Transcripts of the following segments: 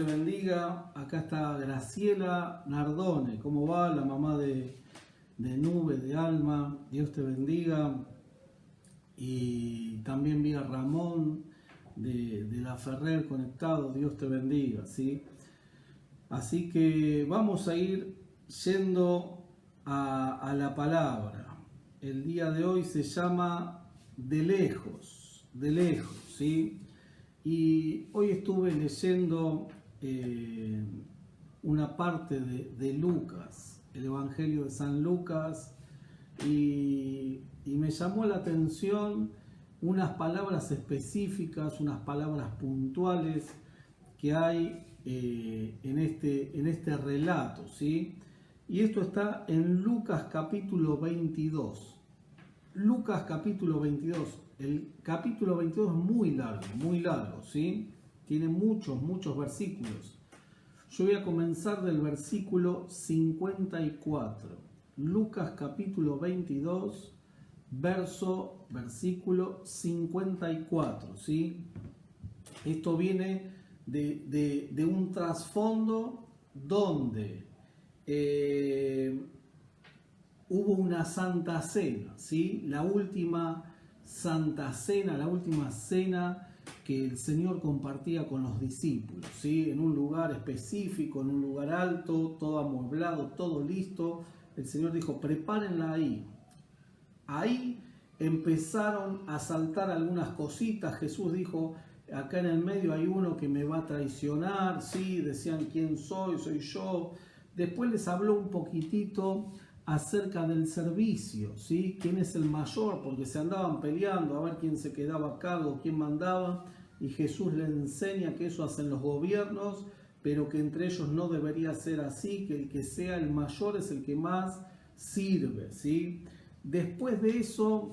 le bendiga. Acá está Graciela Nardone. ¿Cómo va? La mamá de Nube, de Alma. Dios te bendiga. Y también vi a Ramón de la Ferrer conectado. Dios te bendiga, ¿sí? Así que vamos a ir yendo a la palabra. El día de hoy se llama de lejos, ¿sí? Y hoy estuve leyendo una parte de Lucas, el Evangelio de San Lucas, y me llamó la atención unas palabras específicas, unas palabras puntuales que hay en este relato, ¿sí? Y esto está en Lucas capítulo 22. Lucas capítulo 22. El capítulo 22 es muy largo, ¿sí? Tiene muchos versículos. Yo voy a comenzar del versículo 54. Lucas capítulo 22, versículo 54, ¿sí? Esto viene de un trasfondo donde hubo una santa cena, ¿sí? La última santa cena, la última cena que el Señor compartía con los discípulos, ¿sí? En un lugar específico, en un lugar alto, todo amueblado, todo listo. El Señor dijo, prepárenla ahí. Ahí empezaron a saltar algunas cositas. Jesús dijo, acá en el medio hay uno que me va a traicionar, ¿sí? Decían, ¿quién soy? Soy yo. Después les habló un poquitito acerca del servicio, ¿sí? ¿Quién es el mayor? Porque se andaban peleando a ver quién se quedaba a cargo, quién mandaba, y Jesús le enseña que eso hacen los gobiernos, pero que entre ellos no debería ser así, que el que sea el mayor es el que más sirve, ¿sí? Después de eso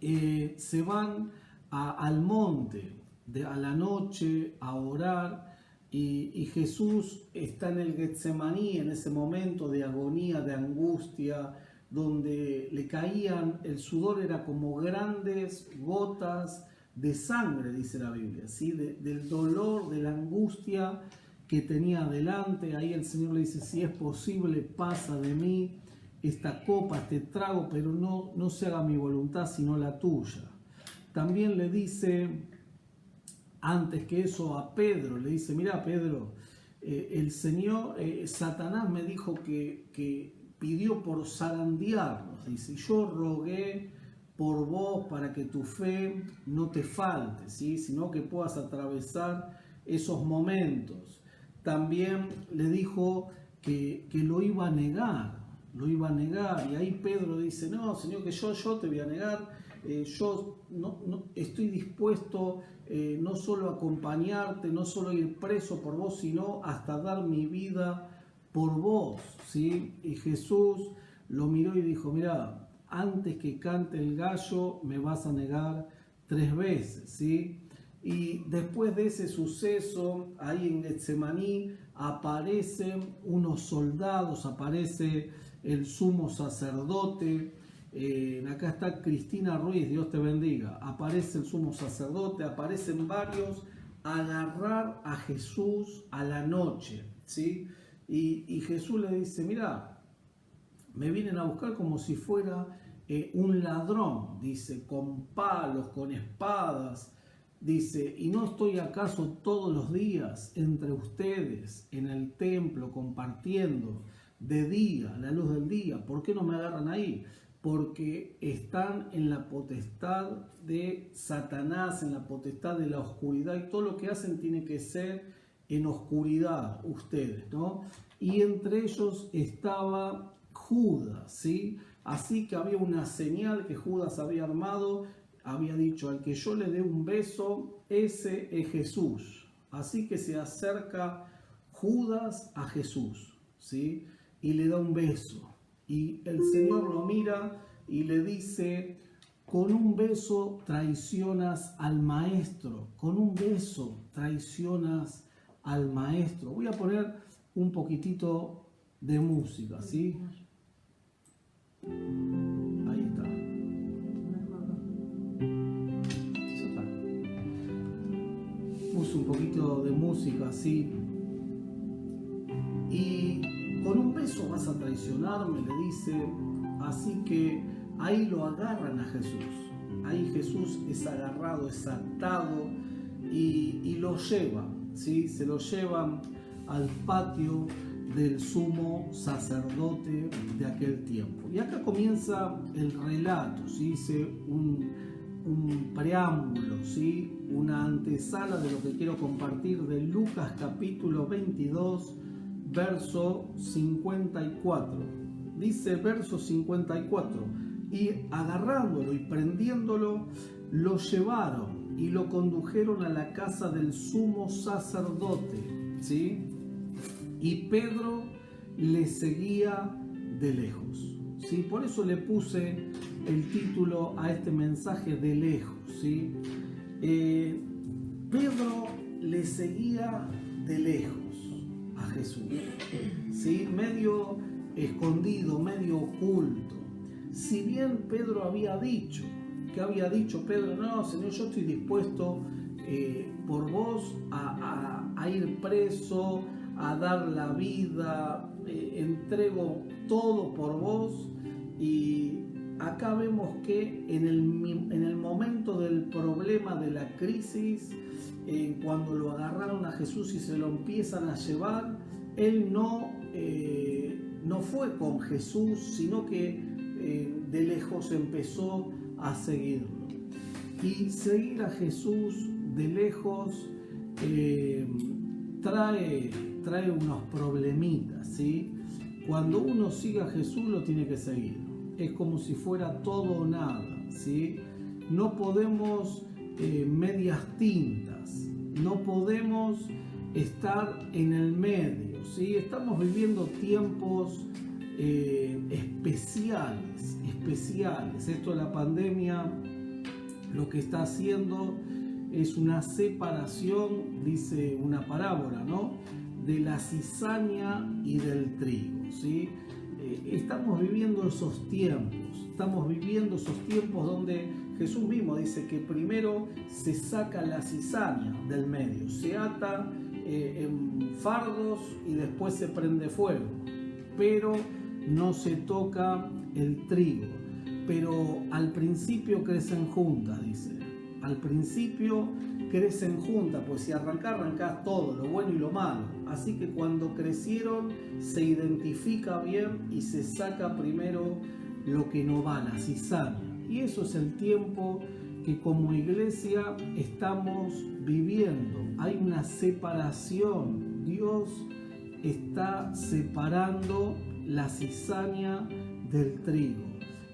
se van al monte a la noche a orar. Y Jesús está en el Getsemaní, en ese momento de agonía, de angustia, donde le caían, el sudor era como grandes gotas de sangre, dice la Biblia, ¿sí? Del dolor, de la angustia que tenía delante. Ahí el Señor le dice, si es posible, pasa de mí esta copa, este trago, pero no se haga mi voluntad, sino la tuya. También le dice, antes que eso, a Pedro, le dice, mira Pedro, el Señor, Satanás me dijo que pidió por zarandearnos, dice, yo rogué por vos para que tu fe no te falte, ¿sí? Sino que puedas atravesar esos momentos. También le dijo que lo iba a negar, y ahí Pedro dice, no, Señor, que yo te voy a negar, yo no estoy dispuesto no solo a acompañarte, no solo a ir preso por vos, sino hasta dar mi vida por vos, ¿sí? Y Jesús lo miró y dijo, mira, antes que cante el gallo me vas a negar 3 veces, ¿sí? Y después de ese suceso, ahí en Getsemaní, aparecen unos soldados, aparece el sumo sacerdote. Acá está Cristina Ruiz, Dios te bendiga. Aparece el sumo sacerdote, aparecen varios a agarrar a Jesús a la noche, ¿sí? Y Jesús le dice, mira, me vienen a buscar como si fuera un ladrón, dice, con palos, con espadas, dice, ¿y no estoy acaso todos los días entre ustedes en el templo compartiendo de día, la luz del día? ¿Por qué no me agarran ahí? Porque están en la potestad de Satanás, en la potestad de la oscuridad, y todo lo que hacen tiene que ser en oscuridad, ustedes, ¿no? Y entre ellos estaba Judas, ¿sí? Así que había una señal que Judas había armado, había dicho, al que yo le dé un beso, ese es Jesús. Así que se acerca Judas a Jesús, ¿sí? Y le da un beso. Y el Señor lo mira y le dice, con un beso traicionas al maestro, con un beso traicionas al maestro. Voy a poner un poquitito de música, ¿sí? Ahí está. Ya está. Puse un poquito de música así. Y con un beso vas a traicionarme, le dice. Así que ahí lo agarran a Jesús. Ahí Jesús es agarrado, es atado y lo llevan, ¿sí? Se lo llevan al patio del sumo sacerdote de aquel tiempo. Y acá comienza el relato, ¿sí? Dice un preámbulo, ¿sí? Una antesala de lo que quiero compartir de Lucas capítulo 22, verso 54. Dice verso 54, y agarrándolo y prendiéndolo, lo llevaron y lo condujeron a la casa del sumo sacerdote, ¿sí? Y Pedro le seguía de lejos, ¿sí? Por eso le puse el título a este mensaje, de lejos, ¿sí? Pedro le seguía de lejos a Jesús, ¿sí? Medio escondido, medio oculto. Si bien Pedro había dicho, ¿qué había dicho Pedro? No, Señor, yo estoy dispuesto por vos a ir preso, a dar la vida, entrego todo por vos. Y acá vemos que en el momento del problema, de la crisis, cuando lo agarraron a Jesús y se lo empiezan a llevar, él no fue con Jesús, sino que de lejos empezó a seguirlo. Y seguir a Jesús de lejos trae unos problemitas, ¿sí? Cuando uno sigue a Jesús, lo tiene que seguir. Es como si fuera todo o nada, ¿sí? No podemos medias tintas, no podemos estar en el medio, ¿sí? Estamos viviendo tiempos especiales. Esto de la pandemia lo que está haciendo es una separación, dice una parábola, ¿no? De la cizaña y del trigo, ¿sí? Estamos viviendo esos tiempos donde Jesús mismo dice que primero se saca la cizaña del medio, se ata en fardos y después se prende fuego, pero no se toca el trigo. Pero al principio crecen juntas, dice. Al principio crecen juntas, pues si arrancás todo, lo bueno y lo malo. Así que cuando crecieron se identifica bien y se saca primero lo que no va, la cizaña. Y eso es el tiempo que como iglesia estamos viviendo. Hay una separación. Dios está separando la cizaña del trigo.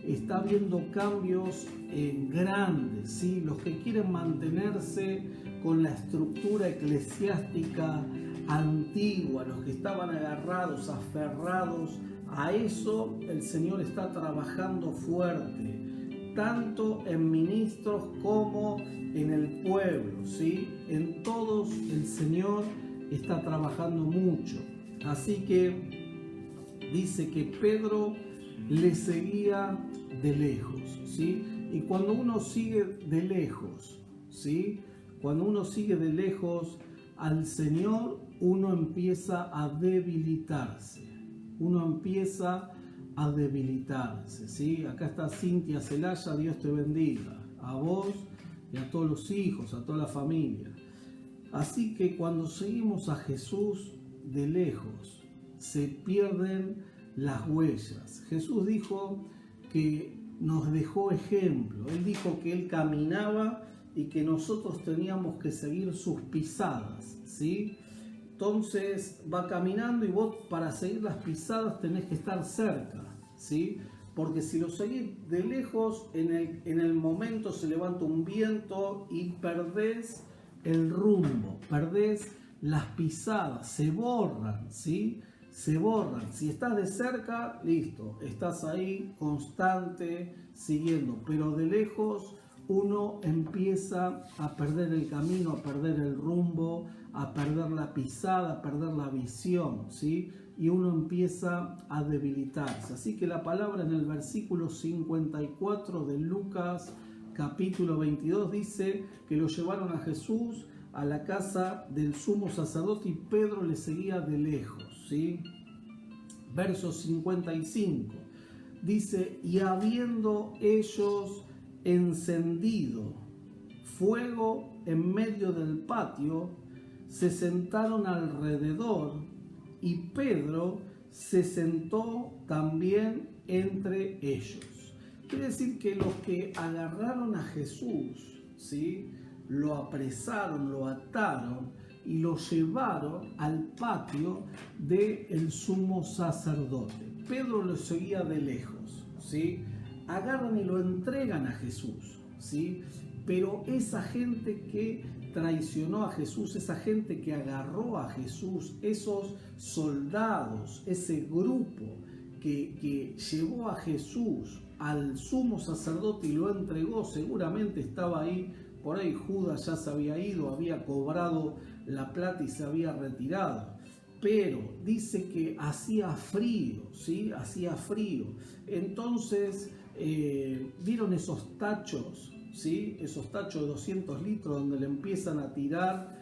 Está habiendo cambios grandes, ¿sí? Los que quieren mantenerse con la estructura eclesiástica antigua, los que estaban agarrados, aferrados a eso, el Señor está trabajando fuerte, tanto en ministros como en el pueblo, ¿sí? En todos el Señor está trabajando mucho. Así que dice que Pedro le seguía de lejos, ¿sí? Y cuando uno sigue de lejos, ¿sí? Cuando uno sigue de lejos al Señor, uno empieza a debilitarse. ¿Sí? Acá está Cintia Celaya, Dios te bendiga, a vos y a todos los hijos, a toda la familia. Así que cuando seguimos a Jesús de lejos, se pierden las huellas. Jesús dijo que nos dejó ejemplo. Él dijo que Él caminaba y que nosotros teníamos que seguir sus pisadas, ¿sí? Entonces va caminando y vos para seguir las pisadas tenés que estar cerca, ¿sí? Porque si lo seguís de lejos, en el momento se levanta un viento y perdés el rumbo, perdés las pisadas, se borran, ¿sí? Se borran. Si estás de cerca, listo, estás ahí constante, siguiendo, pero de lejos uno empieza a perder el camino, a perder el rumbo, a perder la pisada, a perder la visión, ¿sí? Y uno empieza a debilitarse. Así que la palabra en el versículo 54 de Lucas capítulo 22 dice que lo llevaron a Jesús a la casa del sumo sacerdote y Pedro le seguía de lejos, ¿sí? Verso 55, dice, y habiendo ellos encendido fuego en medio del patio, se sentaron alrededor y Pedro se sentó también entre ellos. Quiere decir que los que agarraron a Jesús, ¿sí?, lo apresaron, lo ataron y lo llevaron al patio del sumo sacerdote. Pedro lo seguía de lejos, ¿sí? Agarran y lo entregan a Jesús, ¿sí? Pero esa gente que traicionó a Jesús, esa gente que agarró a Jesús, esos soldados, ese grupo que llevó a Jesús al sumo sacerdote y lo entregó, seguramente estaba ahí, por ahí Judas ya se había ido, había cobrado la plata y se había retirado. Pero dice que hacía frío, ¿sí? Hacía frío. Entonces, ¿vieron esos tachos? ¿Sí? Esos tachos de 200 litros donde le empiezan a tirar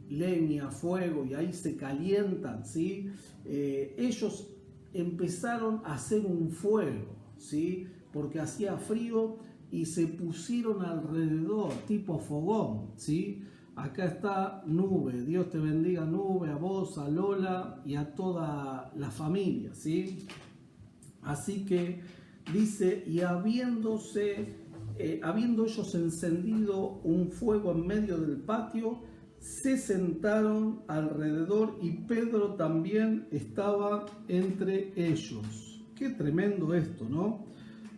leña, fuego y ahí se calientan, ¿sí? Ellos empezaron a hacer un fuego, ¿sí? Porque hacía frío y se pusieron alrededor, tipo fogón, ¿sí? Acá está Nube, Dios te bendiga Nube, a vos, a Lola y a toda la familia, ¿sí? Así que dice, y habiendo ellos encendido un fuego en medio del patio, se sentaron alrededor y Pedro también estaba entre ellos. Qué tremendo esto, ¿no?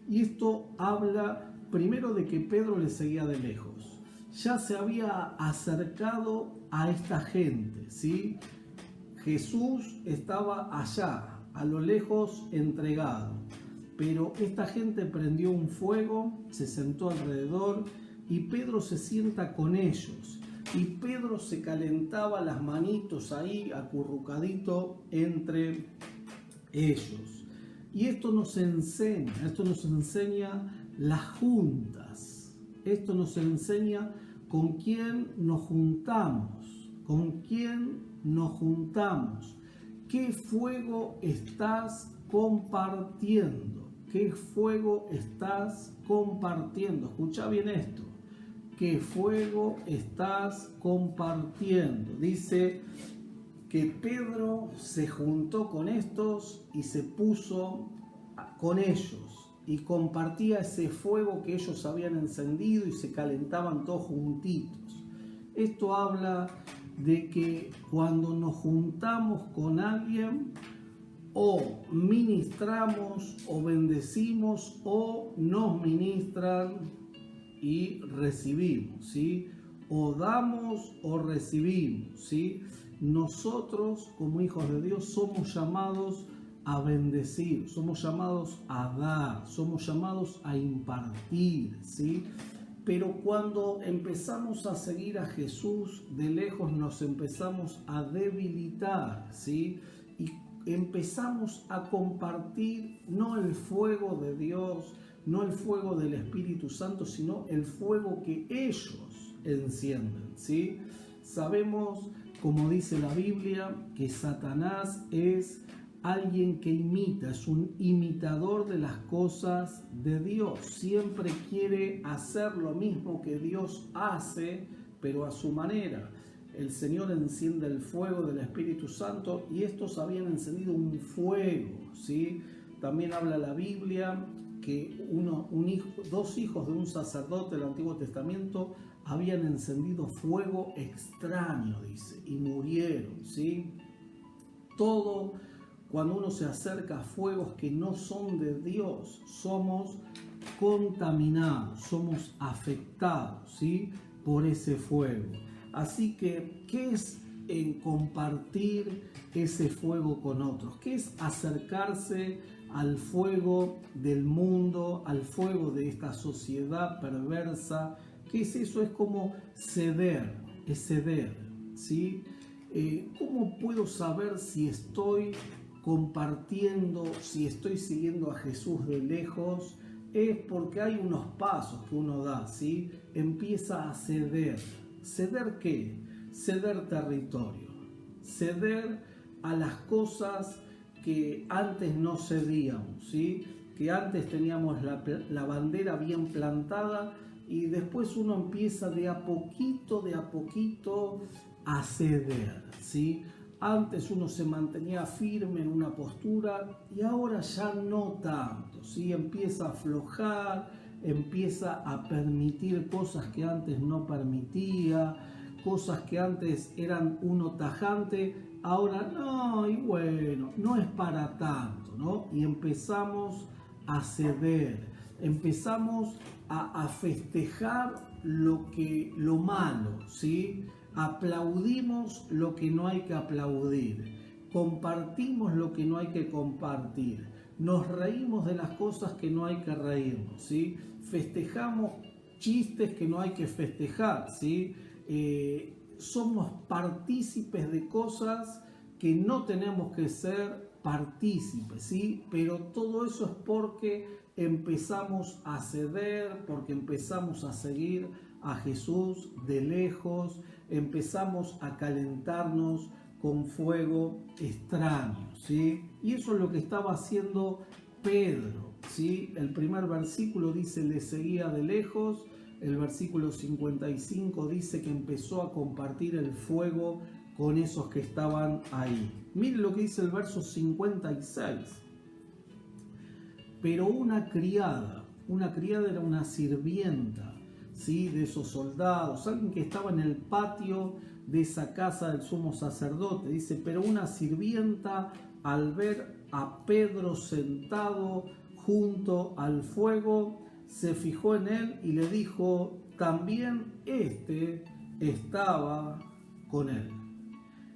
Y esto habla primero de que Pedro le seguía de lejos. Ya se había acercado a esta gente, ¿sí? Jesús estaba allá, a lo lejos, entregado. Pero esta gente prendió un fuego, se sentó alrededor y Pedro se sienta con ellos. Y Pedro se calentaba las manitos ahí, acurrucadito entre ellos. Y esto nos enseña las juntas. Esto nos enseña con quién nos juntamos, qué fuego estás compartiendo, qué fuego estás compartiendo. Escucha bien esto, qué fuego estás compartiendo. Dice que Pedro se juntó con estos y se puso con ellos y compartía ese fuego que ellos habían encendido y se calentaban todos juntitos. Esto habla de que cuando nos juntamos con alguien, o ministramos o bendecimos o nos ministran y recibimos, ¿sí? O damos o recibimos, ¿sí? Nosotros como hijos de Dios somos llamados a bendecir, somos llamados a dar, somos llamados a impartir, ¿sí? Pero cuando empezamos a seguir a Jesús de lejos nos empezamos a debilitar, ¿sí? Y empezamos a compartir no el fuego de Dios, no el fuego del Espíritu Santo, sino el fuego que ellos encienden, ¿sí? Sabemos, como dice la Biblia, que Satanás es alguien que imita, es un imitador de las cosas de Dios. Siempre quiere hacer lo mismo que Dios hace, pero a su manera. El Señor enciende el fuego del Espíritu Santo y estos habían encendido un fuego, ¿sí? También habla la Biblia que dos hijos de un sacerdote del Antiguo Testamento habían encendido fuego extraño, dice, y murieron, ¿sí? Todo, cuando uno se acerca a fuegos que no son de Dios, somos contaminados, somos afectados, ¿sí? Por ese fuego. Así que, ¿qué es compartir ese fuego con otros? ¿Qué es acercarse al fuego del mundo, al fuego de esta sociedad perversa? ¿Qué es eso? Es como ceder, ¿sí? ¿Cómo puedo saber si estoy compartiendo, si estoy siguiendo a Jesús de lejos? Es porque hay unos pasos que uno da, ¿sí? Empieza a ceder, ¿Ceder qué? Ceder territorio, ceder a las cosas que antes no cedíamos, ¿sí? Que antes teníamos la bandera bien plantada y después uno empieza de a poquito a ceder, ¿sí? Antes uno se mantenía firme en una postura y ahora ya no tanto, ¿sí? Empieza a aflojar, empieza a permitir cosas que antes no permitía, cosas que antes eran uno tajante, ahora no, y bueno, no es para tanto, ¿no? Y empezamos a ceder, empezamos a festejar lo malo, ¿sí? Aplaudimos lo que no hay que aplaudir, compartimos lo que no hay que compartir, nos reímos de las cosas que no hay que reírnos, ¿sí? Festejamos chistes que no hay que festejar, ¿sí? Somos partícipes de cosas que no tenemos que ser partícipes, ¿sí? Pero todo eso es porque empezamos a ceder, porque empezamos a seguir a Jesús de lejos, empezamos a calentarnos con fuego extraño, ¿sí? Y eso es lo que estaba haciendo Pedro, ¿sí? El primer versículo dice, le seguía de lejos. El versículo 55 dice que empezó a compartir el fuego con esos que estaban ahí. Miren lo que dice el verso 56. Pero una criada era una sirvienta, ¿sí? De esos soldados, alguien que estaba en el patio de esa casa del sumo sacerdote. Dice, pero una sirvienta al ver a Pedro sentado junto al fuego, se fijó en él y le dijo, también este estaba con él.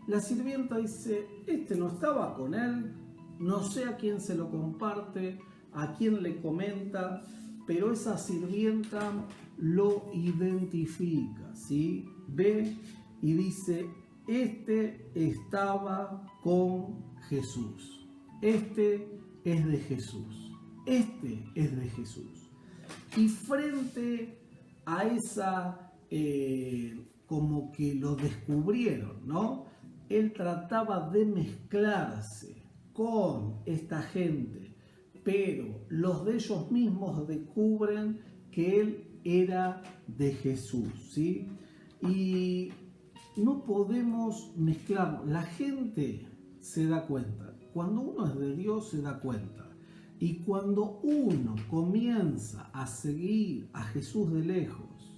La sirvienta dice, este no estaba con él, no sé a quién se lo comparte, a quién le comenta, pero esa sirvienta lo identifica, ¿sí? Ve y dice, este estaba con Jesús, este es de Jesús, este es de Jesús. Y frente a esa, como que lo descubrieron, ¿no? Él trataba de mezclarse con esta gente, pero los de ellos mismos descubren que él era de Jesús, ¿sí? Y no podemos mezclarnos. La gente se da cuenta. Cuando uno es de Dios se da cuenta. Y cuando uno comienza a seguir a Jesús de lejos,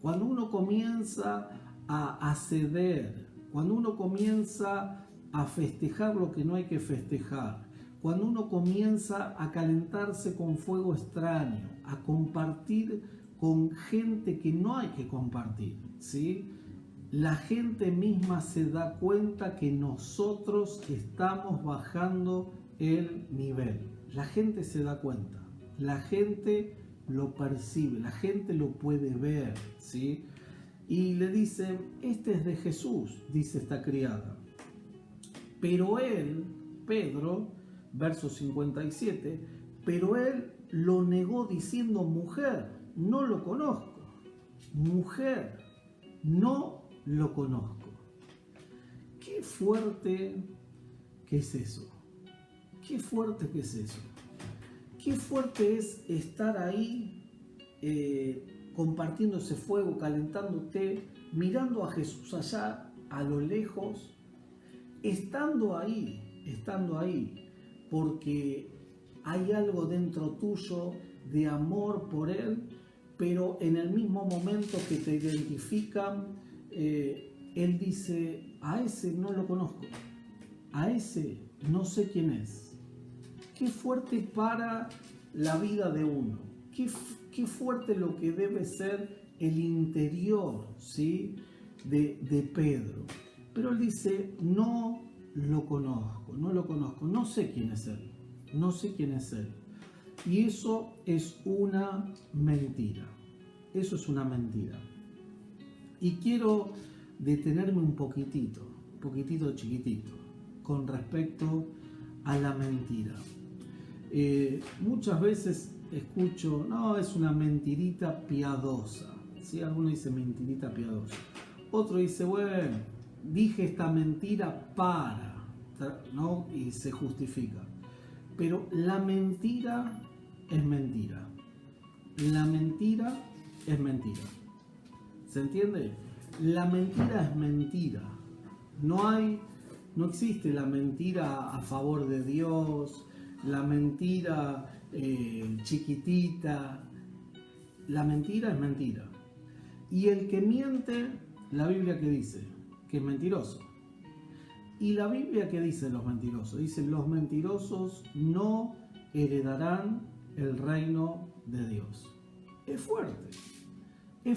cuando uno comienza a ceder, cuando uno comienza a festejar lo que no hay que festejar, cuando uno comienza a calentarse con fuego extraño, a compartir con gente que no hay que compartir, ¿sí? La gente misma se da cuenta que nosotros estamos bajando el nivel. La gente se da cuenta, la gente lo percibe, la gente lo puede ver, ¿sí? Y le dice, este es de Jesús, dice esta criada. Pero él, Pedro, verso 57, pero él lo negó diciendo, mujer, no lo conozco. Mujer, no lo conozco. Qué fuerte que es eso. Qué fuerte que es eso. Qué fuerte es estar ahí compartiendo ese fuego, calentándote, mirando a Jesús allá a lo lejos, estando ahí, porque hay algo dentro tuyo de amor por Él, pero en el mismo momento que te identifican, Él dice, a ese no lo conozco, a ese no sé quién es. Qué fuerte para la vida de uno, qué fuerte lo que debe ser el interior, ¿sí? de Pedro. Pero él dice, no lo conozco, no sé quién es él, no sé quién es él. Y eso es una mentira, eso es una mentira. Y quiero detenerme un poquitito chiquitito, con respecto a la mentira. Muchas veces escucho, no, es una mentirita piadosa, ¿sí? Algunos dicen mentirita piadosa. Otro dice, bueno, dije esta mentira para, ¿no? Y se justifica. Pero la mentira es mentira. La mentira es mentira. ¿Se entiende? La mentira es mentira. No existe la mentira a favor de Dios, la mentira chiquitita. La mentira es mentira. Y el que miente, la Biblia que dice, que es mentiroso. Y la Biblia que dice los mentirosos, dice los mentirosos no heredarán el reino de Dios. Es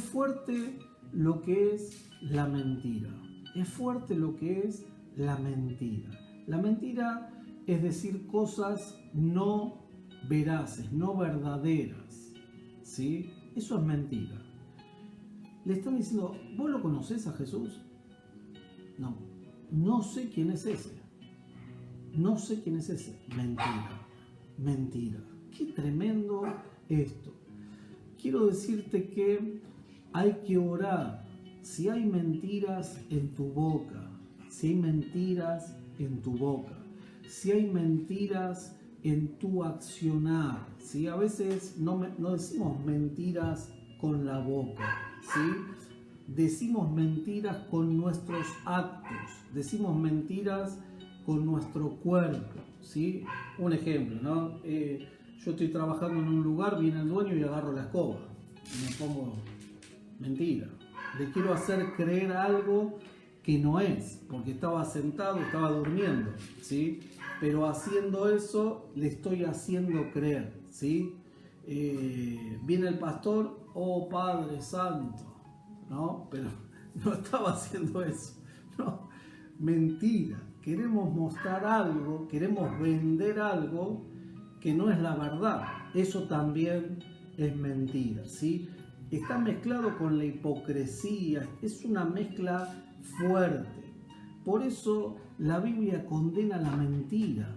fuerte lo que es la mentira. Es fuerte lo que es la mentira. La mentira es decir cosas no veraces, no verdaderas. ¿Sí? Eso es mentira. Le están diciendo, ¿vos lo conocés a Jesús? No sé quién es ese. No sé quién es ese. Mentira. Qué tremendo esto. Quiero decirte que hay que orar. Si hay mentiras en tu boca, si hay mentiras en tu boca, si hay mentiras en tu accionar, ¿sí? A veces no decimos mentiras con la boca, ¿sí? Decimos mentiras con nuestros actos, decimos mentiras con nuestro cuerpo, ¿sí? Un ejemplo, ¿no? Yo estoy trabajando en un lugar, viene el dueño y agarro la escoba y me pongo mentira. Le quiero hacer creer algo que no es, porque estaba sentado, estaba durmiendo, ¿sí? Pero haciendo eso le estoy haciendo creer, ¿sí? Viene el pastor, oh Padre Santo, ¿no? Pero no estaba haciendo eso, no, mentira. Queremos mostrar algo, queremos vender algo que no es la verdad. Eso también es mentira, ¿sí? Está mezclado con la hipocresía, es una mezcla fuerte. Por eso la Biblia condena la mentira.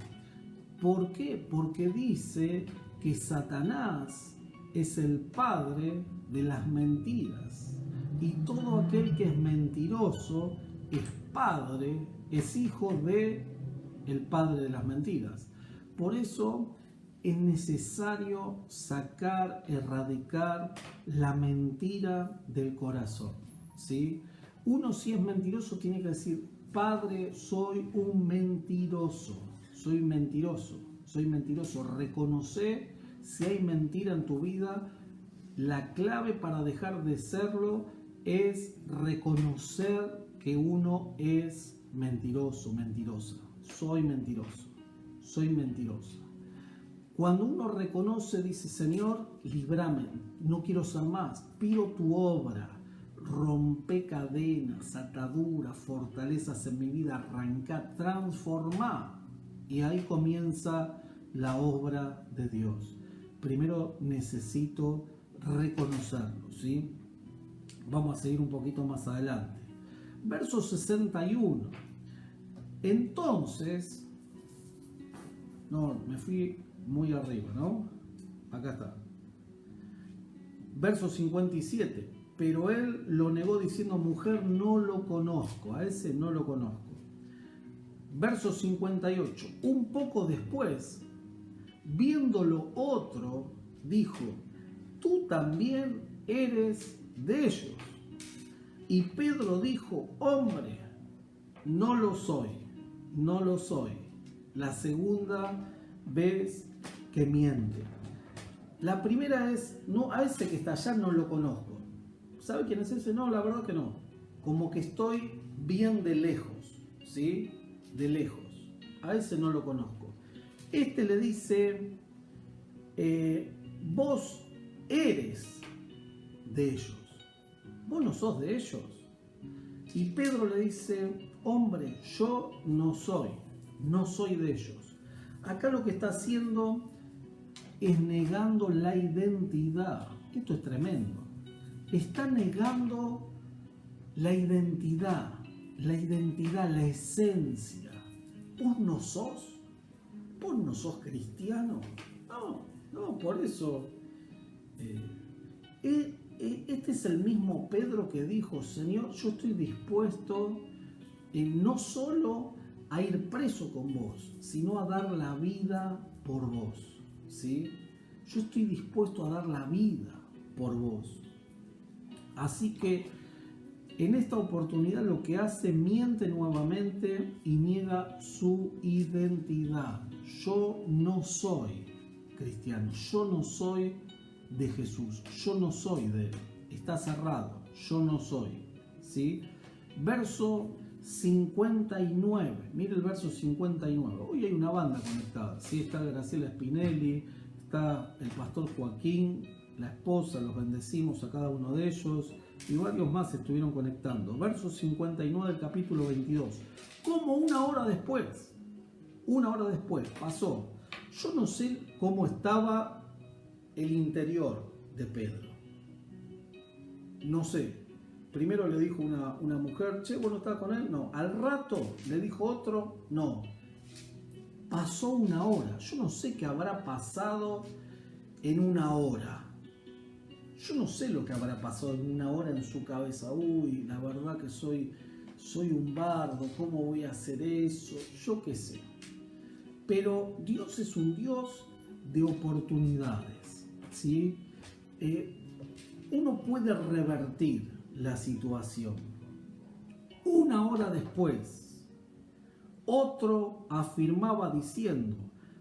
¿Por qué? Porque dice que Satanás es el padre de las mentiras. Y todo aquel que es mentiroso es padre, es hijo de el padre de las mentiras. Por eso es necesario sacar, erradicar la mentira del corazón, ¿sí? Uno, si es mentiroso, tiene que decir, Padre, soy un mentiroso, soy mentiroso. Reconoce si hay mentira en tu vida. La clave para dejar de serlo es reconocer que uno es mentiroso, mentirosa. Soy mentirosa. Cuando uno reconoce, dice, Señor, líbrame, no quiero ser más, pido tu obra, rompe cadenas, ataduras, fortalezas en mi vida, arranca, transforma. Y ahí comienza la obra de Dios. Primero necesito reconocerlo, ¿sí? Vamos a seguir un poquito más adelante. Verso 61. Entonces, no, me fui muy arriba, ¿no? Acá está. Verso 57. Pero él lo negó diciendo, mujer, no lo conozco. A ese no lo conozco. Verso 58. Un poco después, viéndolo otro, dijo, tú también eres de ellos. Y Pedro dijo, hombre, no lo soy. La segunda vez que miente. La primera es, no, a ese que está allá no lo conozco. ¿Sabe quién es ese? No, la verdad que no. Como que estoy bien de lejos, ¿sí? De lejos. A ese no lo conozco. Este le dice, vos eres de ellos. Vos no sos de ellos. Y Pedro le dice, hombre, yo no soy de ellos. Acá lo que está haciendo es negando la identidad. Esto es tremendo. Está negando la identidad, la esencia. ¿Vos no sos cristiano? No, por eso. este es el mismo Pedro que dijo, Señor, yo estoy dispuesto no solo a ir preso con vos, sino a dar la vida por vos, ¿sí? Yo estoy dispuesto a dar la vida por vos. Así que en esta oportunidad lo que hace, miente nuevamente y niega su identidad. Yo no soy cristiano, yo no soy de Jesús, yo no soy de él. Está cerrado, yo no soy, ¿sí? Verso 59, mire el verso 59. Hoy hay una banda conectada, ¿sí? Está Graciela Spinelli, está el pastor Joaquín, la esposa, los bendecimos a cada uno de ellos, y varios más estuvieron conectando. Verso 59 del capítulo 22. Como una hora después pasó. Yo no sé cómo estaba el interior de Pedro. No sé. Primero le dijo una mujer, che, ¿vos no estás con él? No. Al rato le dijo otro, no. Pasó una hora. Yo no sé qué habrá pasado en una hora. Yo no sé lo que habrá pasado en una hora en su cabeza. Uy, la verdad que soy un bardo, ¿cómo voy a hacer eso? Yo qué sé. Pero Dios es un Dios de oportunidades, ¿sí? Uno puede revertir la situación. Una hora después, otro afirmaba diciendo,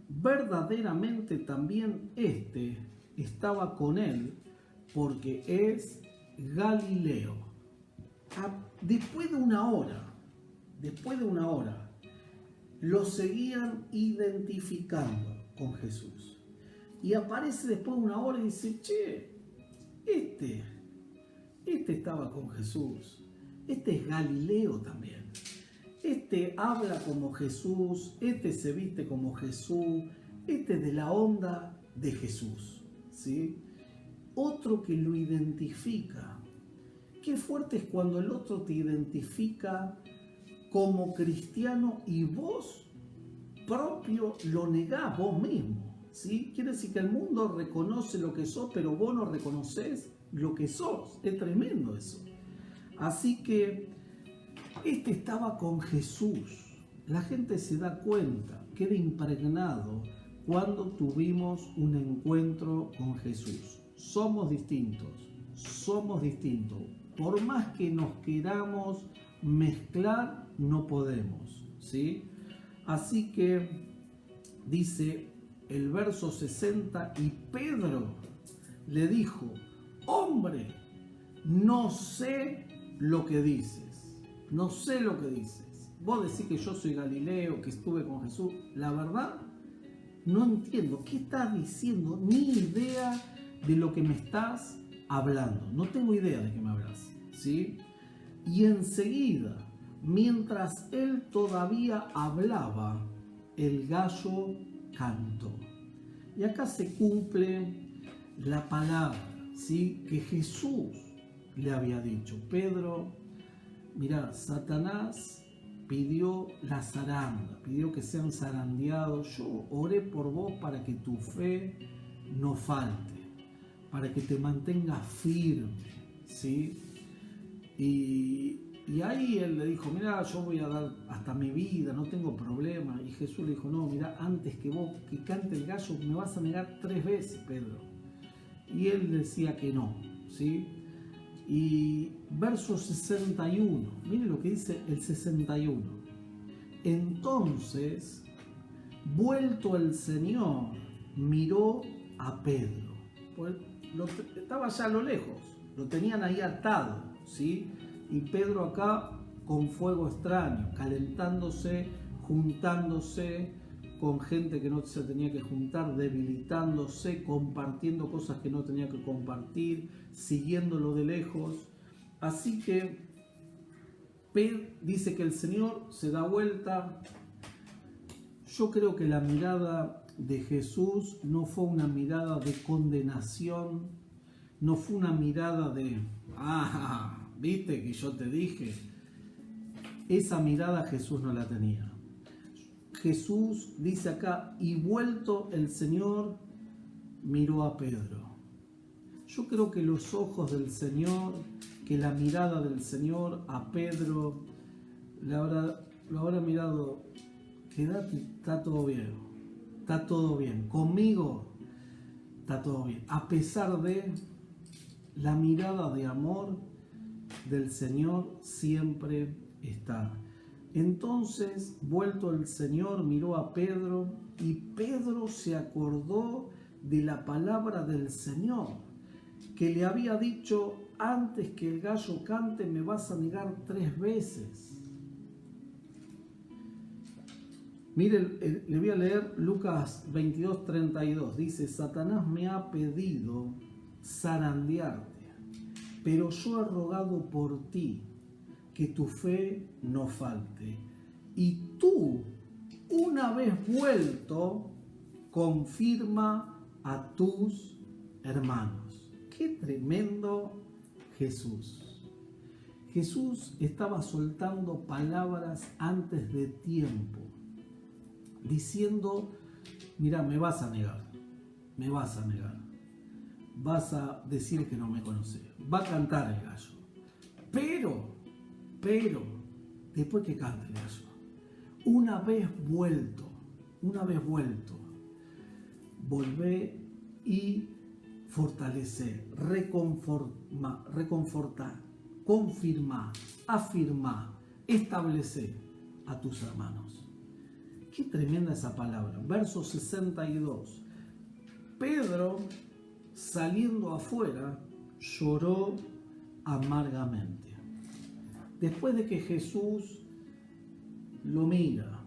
verdaderamente también este estaba con él, porque es Galileo. Después de una hora, lo seguían identificando con Jesús. Y aparece después de una hora y dice, che, este estaba con Jesús. Este es Galileo también. Este habla como Jesús, este se viste como Jesús, este es de la onda de Jesús, ¿sí? Otro que lo identifica. Qué fuerte es cuando el otro te identifica como cristiano y vos propio lo negás vos mismo, ¿sí? Quiere decir que el mundo reconoce lo que sos, pero vos no reconoces lo que sos. Es tremendo eso. Así que este estaba con Jesús. La gente se da cuenta, queda impregnado cuando tuvimos un encuentro con Jesús. Somos distintos. Por más que nos queramos mezclar, no podemos, ¿sí? Así que dice el verso 60, y Pedro le dijo, hombre, no sé lo que dices. Vos decís que yo soy Galileo, que estuve con Jesús. La verdad, no entiendo. ¿Qué estás diciendo? Ni idea de lo que me estás hablando. No tengo idea de qué me hablas, ¿sí? Y enseguida, mientras él todavía hablaba, el gallo cantó. Y acá se cumple la palabra, ¿sí? Que Jesús le había dicho. Pedro, mirá, Satanás pidió la zaranda, pidió que sean zarandeados. Yo oré por vos para que tu fe no falte, para que te mantengas firme, ¿sí? Y ahí él le dijo, mirá, yo voy a dar hasta mi vida, no tengo problema. Y Jesús le dijo, no, mirá, antes que vos que cante el gallo, me vas a negar 3 veces, Pedro. Y él decía que no, ¿sí? Y verso 61, mire lo que dice el 61. Entonces, vuelto el Señor, miró a Pedro. Pues estaba ya a lo lejos, lo tenían ahí atado, ¿sí? Y Pedro acá con fuego extraño, calentándose, juntándose con gente que no se tenía que juntar, debilitándose, compartiendo cosas que no tenía que compartir, siguiéndolo de lejos. Así que Pedro dice que el Señor se da vuelta. Yo creo que la mirada de Jesús no fue una mirada de condenación, no fue una mirada de, viste que yo te dije. Esa mirada Jesús no la tenía. Jesús dice acá, y vuelto el Señor, miró a Pedro. Yo creo que los ojos del Señor, que la mirada del Señor a Pedro lo habrá mirado, quédate, está todo bien, está todo bien, conmigo está todo bien, a pesar de la mirada de amor del Señor siempre está. Entonces, vuelto el Señor, miró a Pedro y Pedro se acordó de la palabra del Señor, que le había dicho: antes que el gallo cante me vas a negar 3 veces. Mire, le voy a leer Lucas 22:32. Dice: Satanás me ha pedido zarandearte, pero yo he rogado por ti que tu fe no falte. Y tú, una vez vuelto, confirma a tus hermanos. ¡Qué tremendo Jesús! Jesús estaba soltando palabras antes de tiempo, diciendo: mira, me vas a negar, vas a decir que no me conoces, va a cantar el gallo, pero, después que cante el gallo, una vez vuelto, volvé y fortalecer, reconfortar, confirmar, afirmar, establecer a tus hermanos. Qué tremenda esa palabra. Verso 62. Pedro, saliendo afuera, lloró amargamente. Después de que Jesús lo mira,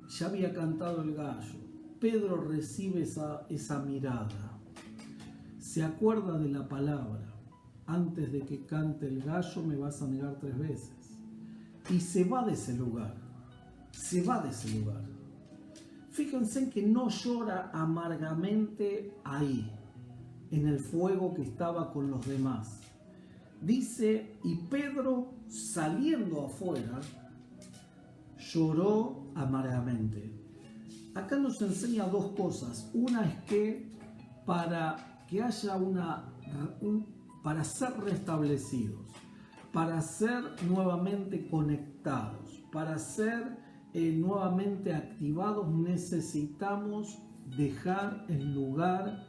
ya había cantado el gallo, Pedro recibe esa mirada, se acuerda de la palabra: antes de que cante el gallo me vas a negar 3 veces. Y se va de ese lugar. Fíjense que no llora amargamente ahí, en el fuego que estaba con los demás. Dice: y Pedro, saliendo afuera, lloró amargamente. Acá nos enseña 2 cosas. Una es que para que haya para ser restablecidos, para ser nuevamente conectados, para ser nuevamente activados, necesitamos dejar el lugar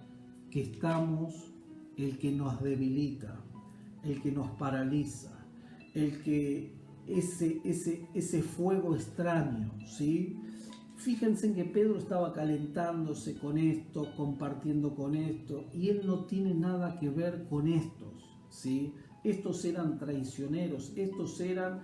que estamos, el que nos debilita, el que nos paraliza, el que ese fuego extraño, ¿sí? Fíjense en que Pedro estaba calentándose con esto, compartiendo con esto, y él no tiene nada que ver con estos, ¿sí? Estos eran traicioneros, estos eran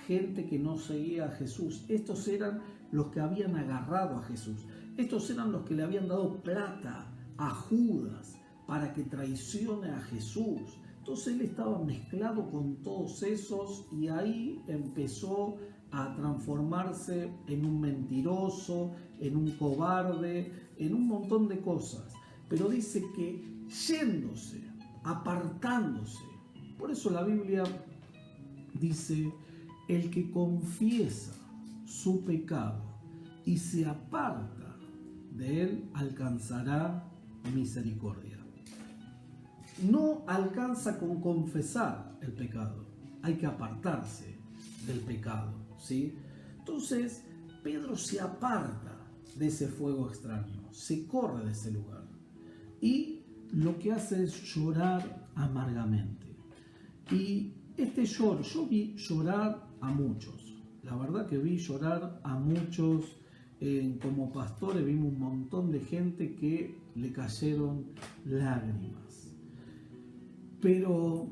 gente que no seguía a Jesús, estos eran los que habían agarrado a Jesús, estos eran los que le habían dado plata a Judas para que traicione a Jesús. Entonces él estaba mezclado con todos esos y ahí empezó a transformarse en un mentiroso, en un cobarde, en un montón de cosas. Pero dice que yéndose, apartándose. Por eso la Biblia dice: el que confiesa su pecado y se aparta de él alcanzará misericordia. No alcanza con confesar el pecado, hay que apartarse del pecado, ¿sí? Entonces Pedro se aparta de ese fuego extraño, se corre de ese lugar y lo que hace es llorar amargamente. Y este lloro, yo vi llorar a muchos, la verdad que vi llorar a muchos. Como pastores vimos un montón de gente que le cayeron lágrimas. Pero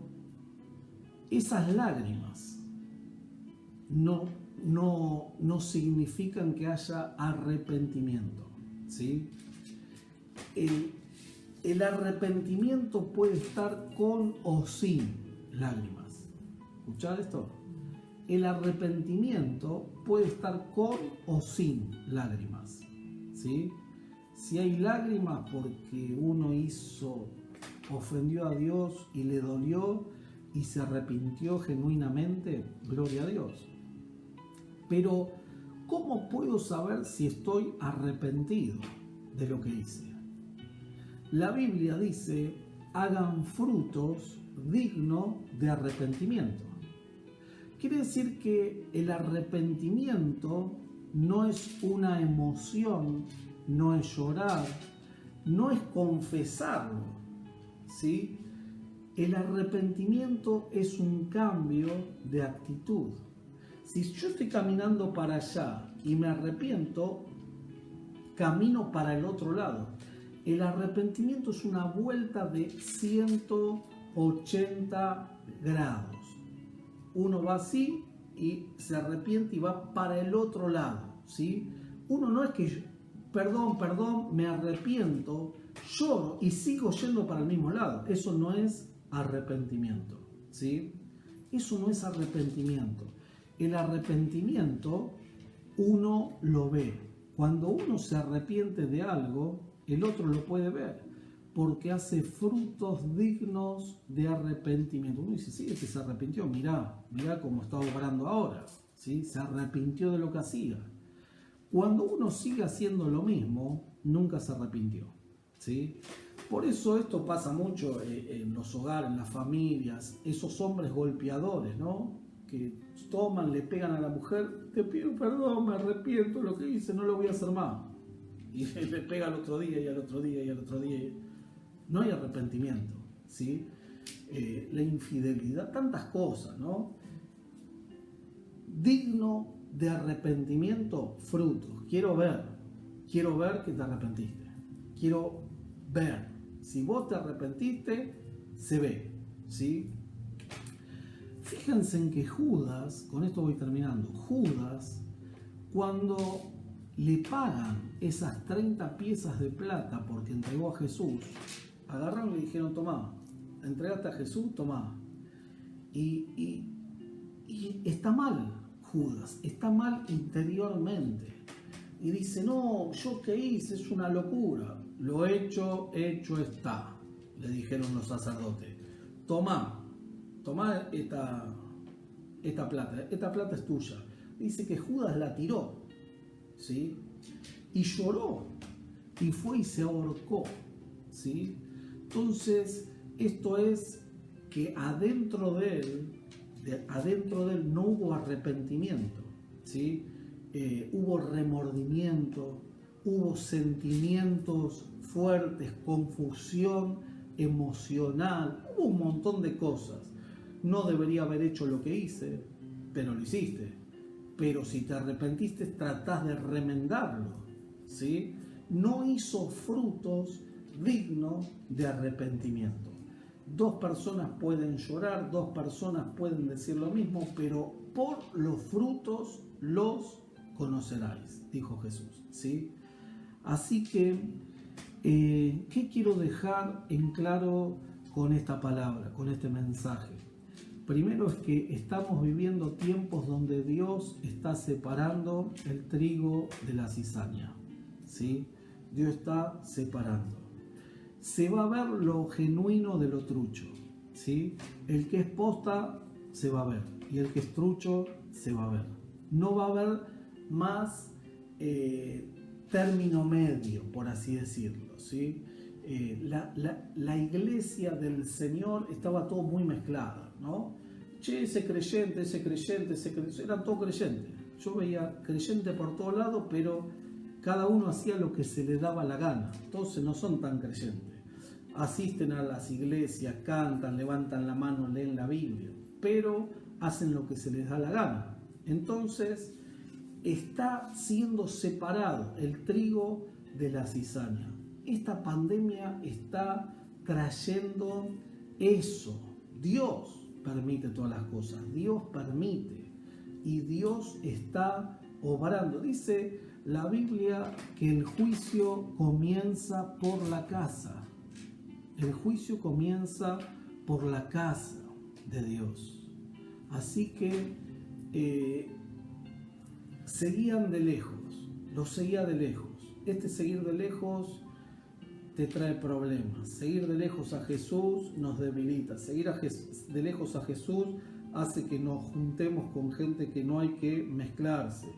esas lágrimas no significan que haya arrepentimiento, ¿sí? El arrepentimiento puede estar con o sin lágrimas. ¿Escuchar esto? El arrepentimiento puede estar con o sin lágrimas, ¿sí? Si hay lágrimas porque uno ofendió a Dios y le dolió y se arrepintió genuinamente, gloria a Dios. Pero, ¿cómo puedo saber si estoy arrepentido de lo que hice? La Biblia dice hagan frutos dignos de arrepentimiento. Quiere decir que el arrepentimiento no es una emoción, no es llorar, no es confesarlo, ¿sí? El arrepentimiento es un cambio de actitud. Si yo estoy caminando para allá y me arrepiento, camino para el otro lado. El arrepentimiento es una vuelta de 180 grados. Uno va así y se arrepiente y va para el otro lado, ¿sí? Uno no es que, perdón, me arrepiento, lloro y sigo yendo para el mismo lado. Eso no es arrepentimiento, ¿sí? Eso no es arrepentimiento. El arrepentimiento uno lo ve. Cuando uno se arrepiente de algo, el otro lo puede ver, porque hace frutos dignos de arrepentimiento. Uno dice, sí, se arrepintió, mirá cómo está obrando ahora, ¿sí? Se arrepintió de lo que hacía. Cuando uno sigue haciendo lo mismo, nunca se arrepintió, ¿sí? Por eso esto pasa mucho en los hogares, en las familias, esos hombres golpeadores, ¿no? Que toman, le pegan a la mujer, te pido perdón, me arrepiento de lo que hice, no lo voy a hacer más. Y le pega al otro día y al otro día y al otro día. No hay arrepentimiento, ¿sí? La infidelidad, tantas cosas, ¿no? Digno de arrepentimiento, frutos. Quiero ver que te arrepentiste. Quiero ver. Si vos te arrepentiste, se ve, ¿sí? Fíjense en que Judas, con esto voy terminando, Judas, cuando le pagan esas 30 piezas de plata porque entregó a Jesús, agarraron y le dijeron, tomá, entregaste a Jesús, tomá. Y está mal Judas, está mal interiormente. Y dice, no, yo qué hice, es una locura. Lo hecho está, le dijeron los sacerdotes. Tomá esta plata es tuya. Dice que Judas la tiró, ¿sí? Y lloró, y fue y se ahorcó, ¿sí? Entonces, esto es que adentro de él no hubo arrepentimiento, ¿sí? Hubo remordimiento, hubo sentimientos fuertes, confusión emocional, hubo un montón de cosas. No debería haber hecho lo que hice, pero lo hiciste. Pero si te arrepentiste, tratás de remendarlo, ¿sí? No hizo frutos dignos de arrepentimiento. Dos personas pueden llorar, dos personas pueden decir lo mismo, pero por los frutos los conoceráis, dijo Jesús, ¿sí? Así que, ¿qué quiero dejar en claro con esta palabra, con este mensaje? Primero es que estamos viviendo tiempos donde Dios está separando el trigo de la cizaña, ¿sí? Dios está separando. Se va a ver lo genuino de lo trucho, ¿sí? El que es posta se va a ver y el que es trucho se va a ver. No va a haber más término medio, por así decirlo, ¿sí? La iglesia del Señor estaba todo muy mezclada, ¿no? Che, ese creyente, eran todos creyentes. Yo veía creyente por todos lados, pero cada uno hacía lo que se le daba la gana. Entonces no son tan creyentes. Asisten a las iglesias, cantan, levantan la mano, leen la Biblia, pero hacen lo que se les da la gana. Entonces está siendo separado el trigo de la cizaña. Esta pandemia está trayendo eso. Dios permite todas las cosas, Dios permite y Dios está obrando. Dice la Biblia que el juicio comienza por la casa. El juicio comienza por la casa de Dios. Así que seguían de lejos, los seguía de lejos. Este seguir de lejos te trae problemas. Seguir de lejos a Jesús nos debilita. Seguir de lejos a Jesús hace que nos juntemos con gente que no hay que mezclarse.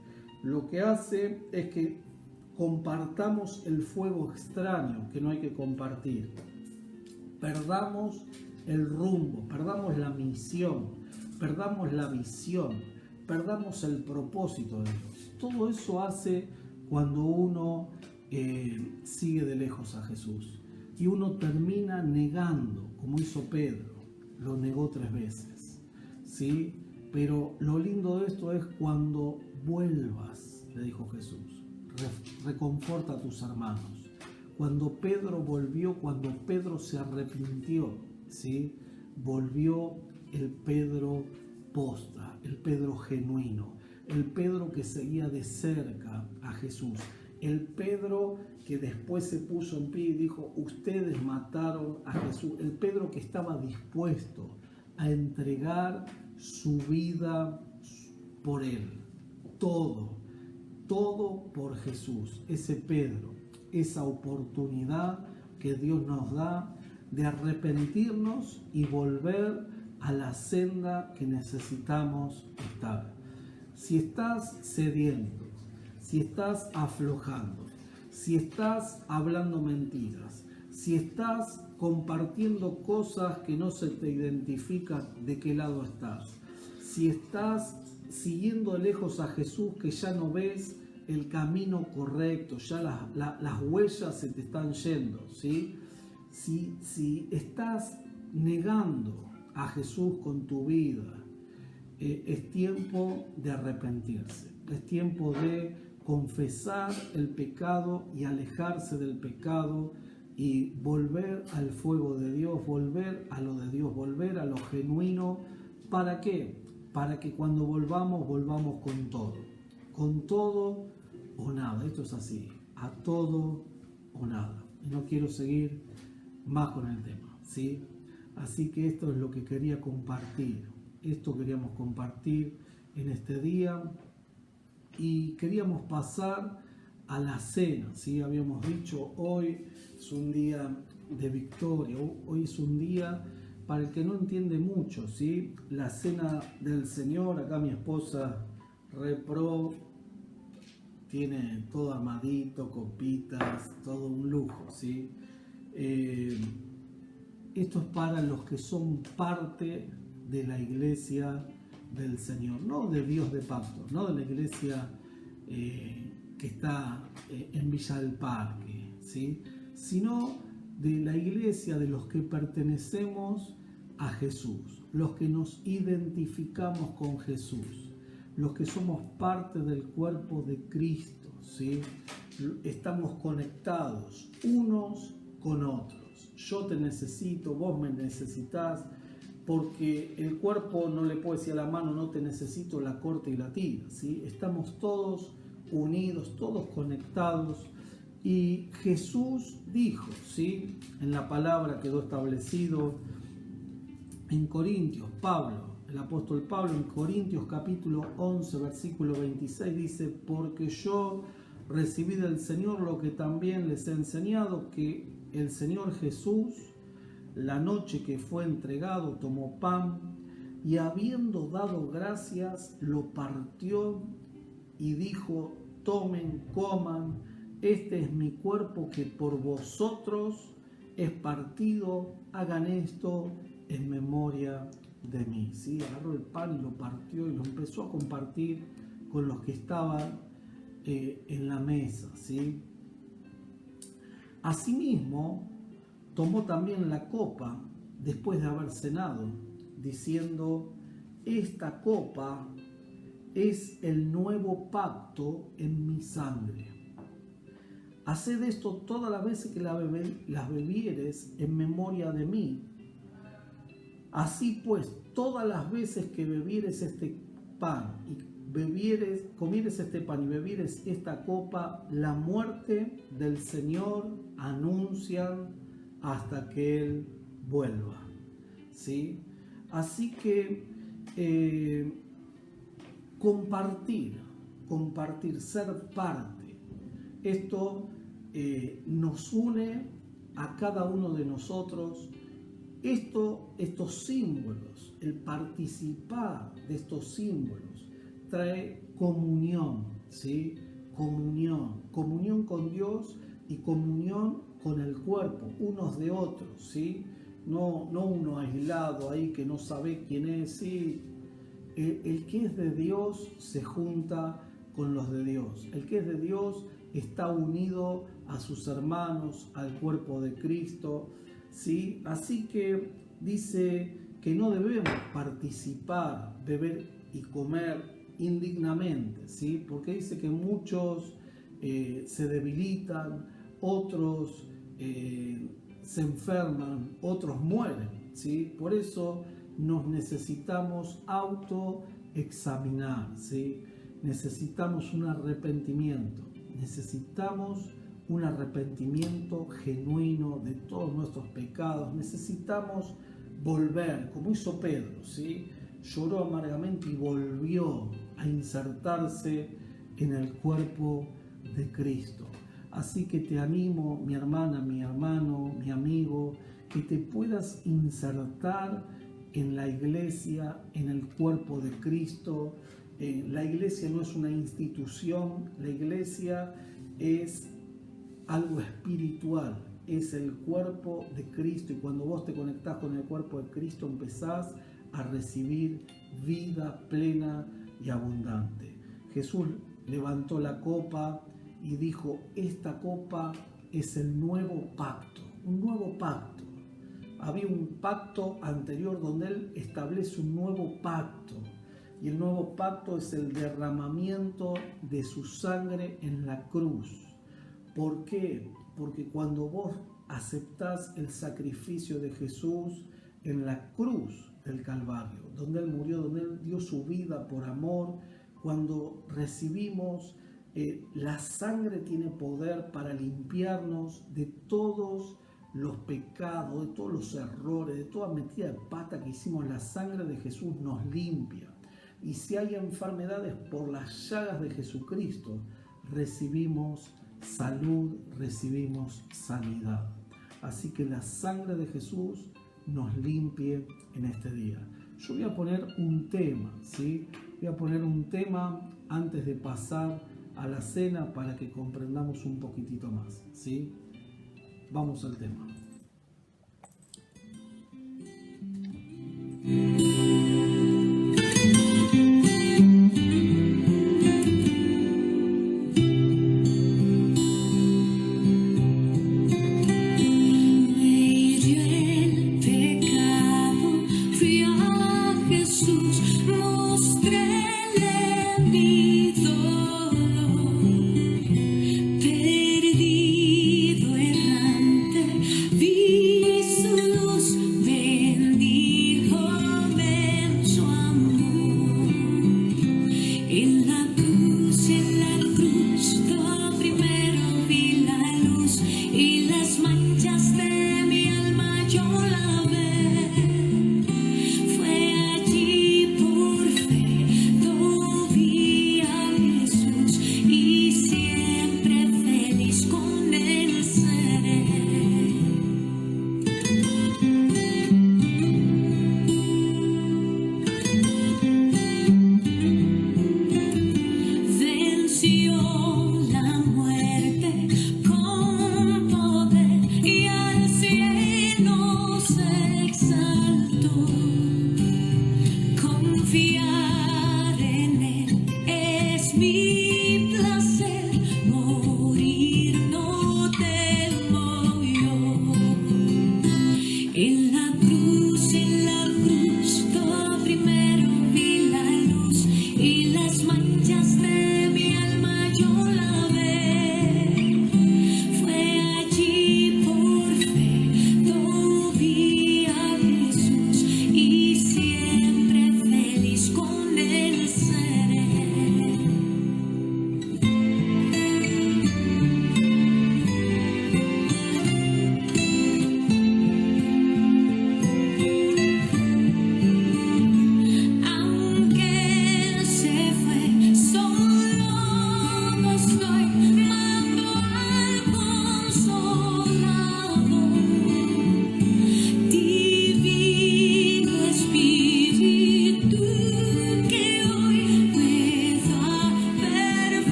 Lo que hace es que compartamos el fuego extraño que no hay que compartir. perdamos el rumbo, perdamos la misión, perdamos la visión, perdamos el propósito de Dios. Todo eso hace cuando uno sigue de lejos a Jesús y uno termina negando, como hizo Pedro, lo negó 3 veces, ¿sí? Pero lo lindo de esto es cuando vuelvas, le dijo Jesús, reconforta a tus hermanos. Cuando Pedro volvió, cuando Pedro se arrepintió, ¿sí? Volvió el Pedro posta, el Pedro genuino, el Pedro que seguía de cerca a Jesús, el Pedro que después se puso en pie y dijo, ustedes mataron a Jesús, el Pedro que estaba dispuesto a entregar su vida por él, todo por Jesús, ese Pedro, esa oportunidad que Dios nos da de arrepentirnos y volver a la senda que necesitamos estar. Si estás cediendo, si estás aflojando, si estás hablando mentiras, si estás compartiendo cosas que no se te identifican de qué lado estás, si estás siguiendo de lejos a Jesús que ya no ves el camino correcto, ya las huellas se te están yendo, ¿sí? Si estás negando a Jesús con tu vida, es tiempo de arrepentirse, es tiempo de confesar el pecado y alejarse del pecado y volver al fuego de Dios, volver a lo de Dios, volver a lo genuino. ¿Para qué? Para que cuando volvamos con todo o nada. Esto es así, a todo o nada. Y no quiero seguir más con el tema, ¿sí? Así que esto es lo que quería compartir. Esto queríamos compartir en este día y queríamos pasar a la cena, ¿sí? Habíamos dicho, hoy es un día de victoria, hoy es un día para el que no entiende mucho, ¿sí? La cena del Señor, acá mi esposa repro, tiene todo armadito, copitas, todo un lujo, ¿sí? Esto es para los que son parte de la iglesia del Señor, no del Dios de pacto, no de la iglesia que está en Villa del Parque, ¿sí? Sino de la iglesia de los que pertenecemos a Jesús, los que nos identificamos con Jesús, los que somos parte del cuerpo de Cristo, ¿sí? Estamos conectados unos con otros. Yo te necesito, vos me necesitas, porque el cuerpo no le puede decir a la mano, no te necesito, la corta y la tira, ¿sí? Estamos todos unidos, todos conectados. Y Jesús dijo, ¿sí? En la palabra quedó establecido en Corintios, el apóstol Pablo en Corintios capítulo 11, versículo 26 dice, porque yo recibí del Señor lo que también les he enseñado, que el Señor Jesús, la noche que fue entregado, tomó pan y habiendo dado gracias, lo partió y dijo, tomen, coman, este es mi cuerpo que por vosotros es partido, hagan esto en memoria de mí. ¿Sí? Agarró el pan y lo partió y lo empezó a compartir con los que estaban en la mesa. ¿Sí? Asimismo, tomó también la copa después de haber cenado, diciendo, esta copa es el nuevo pacto en mi sangre. Haced esto todas las veces que las bebieres en memoria de mí. Así pues, todas las veces que bebieres este pan y comieres este pan y bebieres esta copa, la muerte del Señor anuncian hasta que Él vuelva. ¿Sí? Así que compartir, ser parte, esto nos une a cada uno de nosotros. Estos símbolos, el participar de estos símbolos trae comunión, ¿sí? Comunión con Dios y comunión con el cuerpo, unos de otros, ¿sí? no uno aislado ahí que no sabe quién es. ¿Sí? El que es de Dios se junta con los de Dios. El que es de Dios está unido a sus hermanos, al cuerpo de Cristo. ¿Sí? Así que dice que no debemos participar, beber y comer indignamente, ¿sí? Porque dice que muchos se debilitan, otros se enferman, otros mueren, ¿sí? Por eso nos necesitamos autoexaminar, ¿sí? Necesitamos un arrepentimiento genuino de todos nuestros pecados. Necesitamos volver, como hizo Pedro, ¿sí? Lloró amargamente y volvió a insertarse en el cuerpo de Cristo. Así que te animo, mi hermana, mi hermano, mi amigo, que te puedas insertar en la iglesia, en el cuerpo de Cristo. La iglesia no es una institución, la iglesia es algo espiritual, es el cuerpo de Cristo, y cuando vos te conectás con el cuerpo de Cristo empezás a recibir vida plena y abundante. Jesús levantó la copa y dijo: esta copa es el nuevo pacto, un nuevo pacto. Había un pacto anterior donde Él establece un nuevo pacto, y el nuevo pacto es el derramamiento de su sangre en la cruz. ¿Por qué? Porque cuando vos aceptás el sacrificio de Jesús en la cruz del Calvario, donde Él murió, donde Él dio su vida por amor, cuando recibimos, la sangre tiene poder para limpiarnos de todos los pecados, de todos los errores, de toda metida de pata que hicimos. La sangre de Jesús nos limpia. Y si hay enfermedades, por las llagas de Jesucristo recibimos salud, recibimos sanidad. Así que la sangre de Jesús nos limpie en este día. Yo voy a poner un tema, ¿sí? Voy a poner un tema antes de pasar a la cena para que comprendamos un poquitito más, ¿sí? Vamos al tema. Vi su luz, bendijo.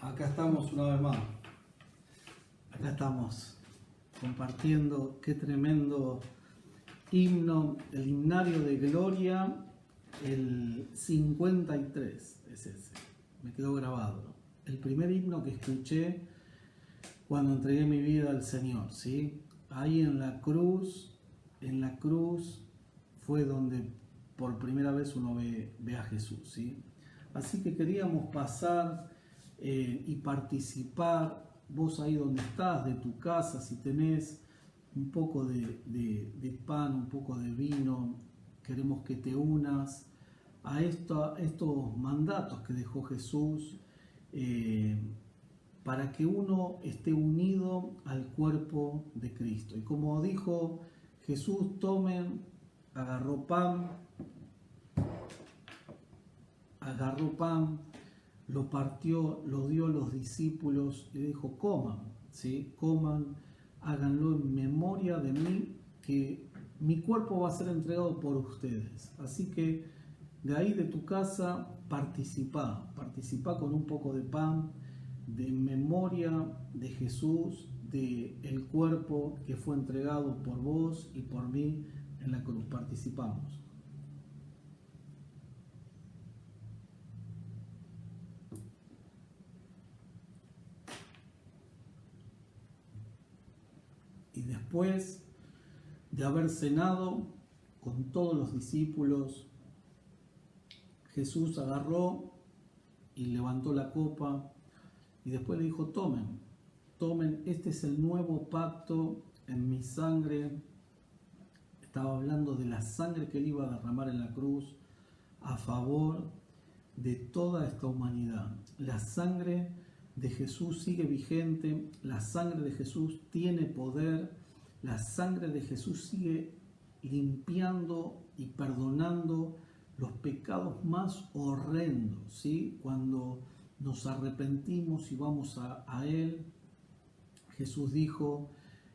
Acá estamos una vez más. Acá estamos compartiendo qué tremendo himno, el himnario de Gloria, el 53 es ese. Me quedó grabado. El primer himno que escuché cuando entregué mi vida al Señor, ¿sí? Ahí en la cruz fue donde por primera vez uno ve a Jesús, ¿sí? Así que queríamos pasar y participar, vos ahí donde estás, de tu casa, si tenés un poco de pan, un poco de vino, queremos que te unas a estos mandatos que dejó Jesús, para que uno esté unido al cuerpo de Cristo. Y como dijo Jesús, tomen, agarró pan, lo partió, lo dio a los discípulos y dijo, coman, ¿sí? Coman, háganlo en memoria de mí, que mi cuerpo va a ser entregado por ustedes. Así que de ahí de tu casa participa con un poco de pan, de memoria de Jesús, de el cuerpo que fue entregado por vos y por mí en la cruz. Participamos. Y después de haber cenado con todos los discípulos, Jesús agarró y levantó la copa y después le dijo, tomen, este es el nuevo pacto en mi sangre. Estaba hablando de la sangre que él iba a derramar en la cruz a favor de toda esta humanidad. La sangre de Jesús sigue vigente, la sangre de Jesús tiene poder, la sangre de Jesús sigue limpiando y perdonando los pecados más horrendos, ¿sí? Cuando nos arrepentimos y vamos a Él, Jesús dijo,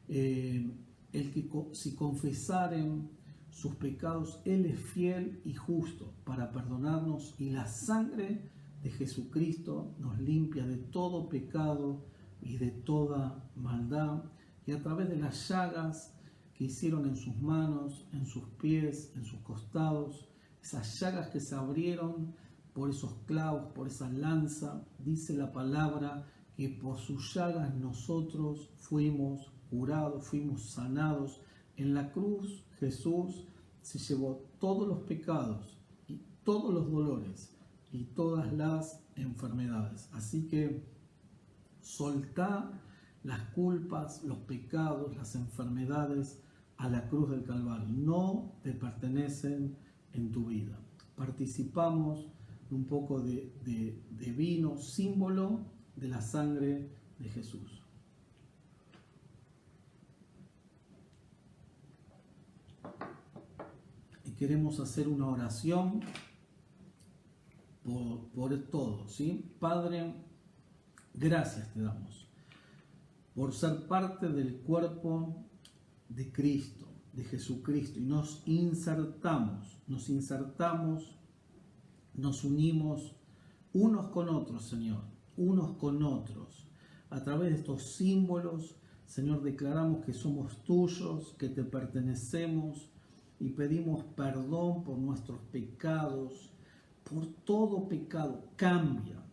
si confesaren sus pecados, Él es fiel y justo para perdonarnos, y la sangre de Jesucristo nos limpia de todo pecado y de toda maldad, y a través de las llagas que hicieron en sus manos, en sus pies, en sus costados, esas llagas que se abrieron por esos clavos, por esa lanza, dice la palabra que por sus llagas nosotros fuimos curados, fuimos sanados. En la cruz Jesús se llevó todos los pecados y todos los dolores y todas las enfermedades. Así que soltá las culpas, los pecados, las enfermedades a la cruz del Calvario. No te pertenecen en tu vida. Participamos de un poco de vino, símbolo de la sangre de Jesús. Y queremos hacer una oración por todo, ¿sí? Padre, gracias te damos por ser parte del cuerpo de Cristo, de Jesucristo, y nos unimos unos con otros, Señor, unos con otros. A través de estos símbolos, Señor, declaramos que somos tuyos, que te pertenecemos, y pedimos perdón por nuestros pecados, por todo pecado. Cambia.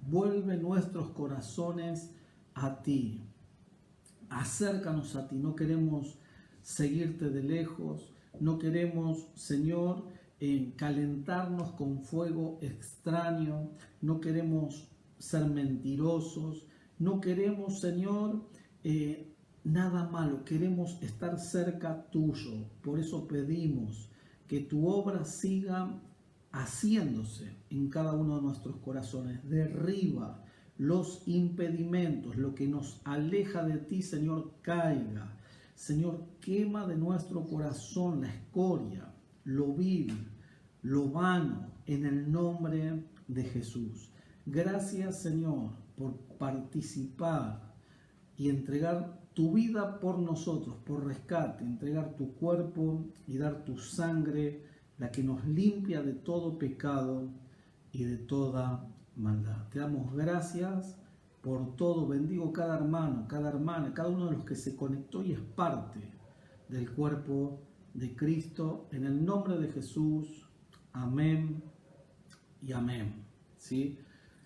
Vuelve nuestros corazones a ti. Acércanos a ti. No queremos seguirte de lejos. No queremos, Señor, calentarnos con fuego extraño. No queremos ser mentirosos. No queremos, Señor, nada malo. Queremos estar cerca tuyo. Por eso pedimos que tu obra siga haciéndose en cada uno de nuestros corazones. Derriba los impedimentos, lo que nos aleja de ti, Señor, caiga. Señor, quema de nuestro corazón la escoria, lo vil, lo vano, en el nombre de Jesús. Gracias, Señor, por participar y entregar tu vida por nosotros, por rescate, entregar tu cuerpo y dar tu sangre, la que nos limpia de todo pecado y de toda maldad. Te damos gracias por todo. Bendigo cada hermano, cada hermana, cada uno de los que se conectó y es parte del cuerpo de Cristo. En el nombre de Jesús. Amén y amén. ¿Sí?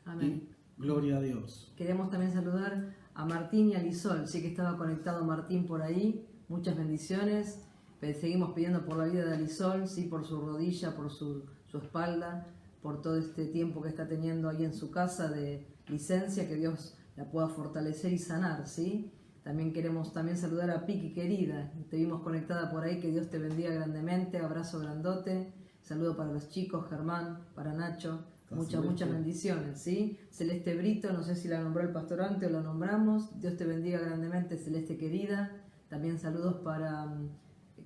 Amén. Y gloria a Dios. Queremos también saludar a Martín y a Lisol. Sí que estaba conectado Martín por ahí. Muchas bendiciones. Seguimos pidiendo por la vida de Alisol, sí, por su rodilla, por su espalda, por todo este tiempo que está teniendo ahí en su casa de licencia, que Dios la pueda fortalecer y sanar, ¿sí? También queremos saludar a Piki, querida. Te vimos conectada por ahí, que Dios te bendiga grandemente. Abrazo grandote. Saludo para los chicos, Germán, para Nacho. Muchas bendiciones, ¿sí? Celeste Brito, no sé si la nombró el pastor antes o la nombramos. Dios te bendiga grandemente, Celeste querida. También saludos para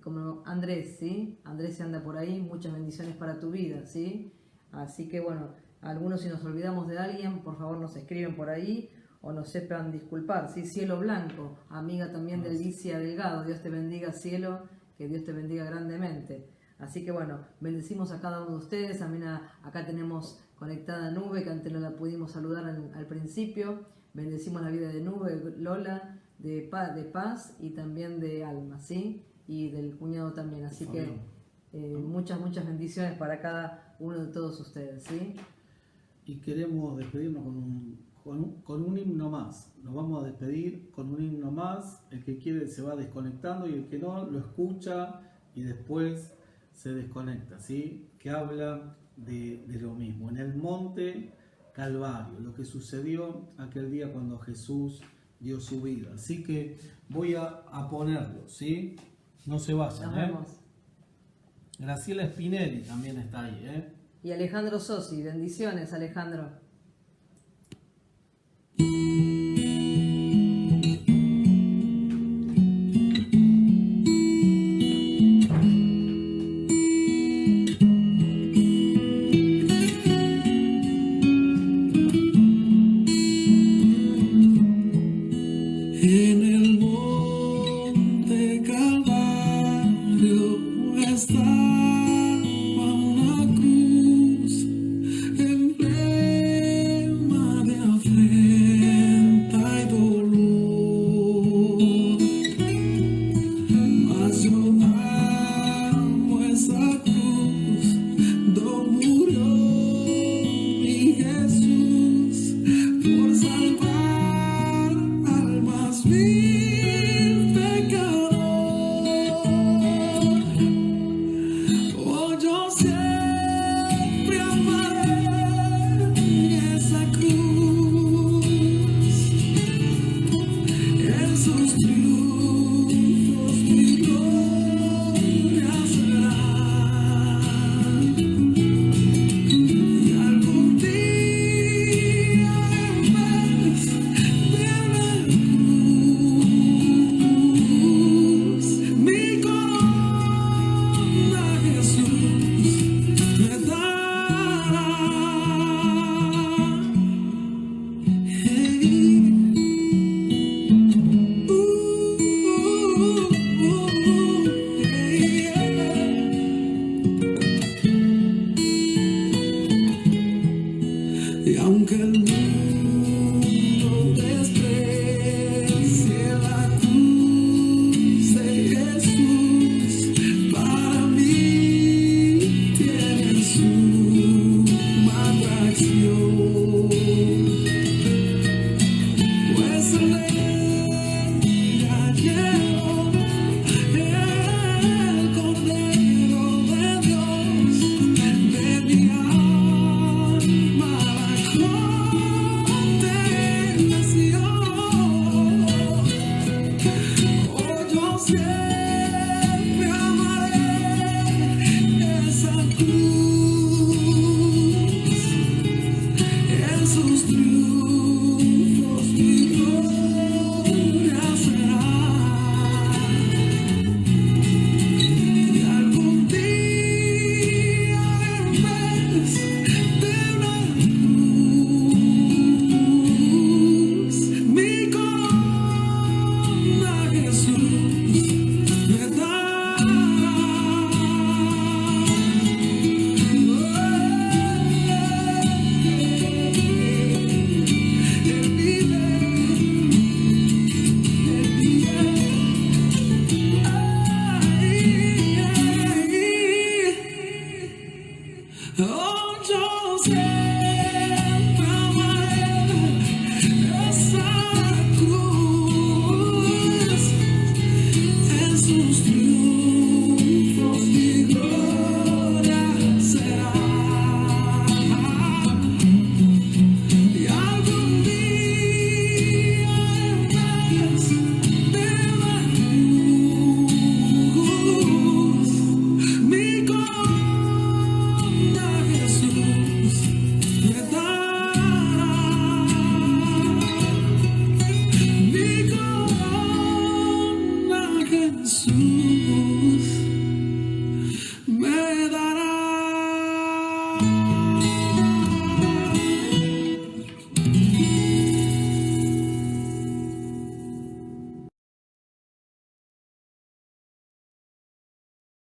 como Andrés, ¿sí? Andrés se anda por ahí. Muchas bendiciones para tu vida, ¿sí? Así que bueno, algunos si nos olvidamos de alguien, por favor nos escriben por ahí o nos sepan disculpar, ¿sí? Cielo Blanco, amiga también de Alicia Delgado. Dios te bendiga, Cielo, que Dios te bendiga grandemente. Así que bueno, bendecimos a cada uno de ustedes. También acá tenemos conectada Nube, que antes no la pudimos saludar al principio. Bendecimos la vida de Nube, Lola, de Paz y también de Alma, ¿sí? Y del cuñado también. Así que muchas bendiciones para cada uno de todos ustedes, ¿sí? Y queremos despedirnos con un himno más. Nos vamos a despedir con un himno más. El que quiere se va desconectando y el que no lo escucha y después se desconecta, ¿sí? Que habla de lo mismo. En el monte Calvario, lo que sucedió aquel día cuando Jesús dio su vida. Así que voy a ponerlo, ¿sí? No se vayan, Nos vemos. Graciela Spinelli también está ahí, Y Alejandro Sosi, bendiciones, Alejandro. En el monte Calvario estaba una cruz emblema de afrenta y dolor. Mas yo amo esa cruz donde murió mi Jesús por salvar almas vil pecador. Oh, yo siempre amaré esa cruz, en sus triunfos mi gloria será. Y algún día en vez de una cruz, mi corona Jesús me dará. Y aunque el mundo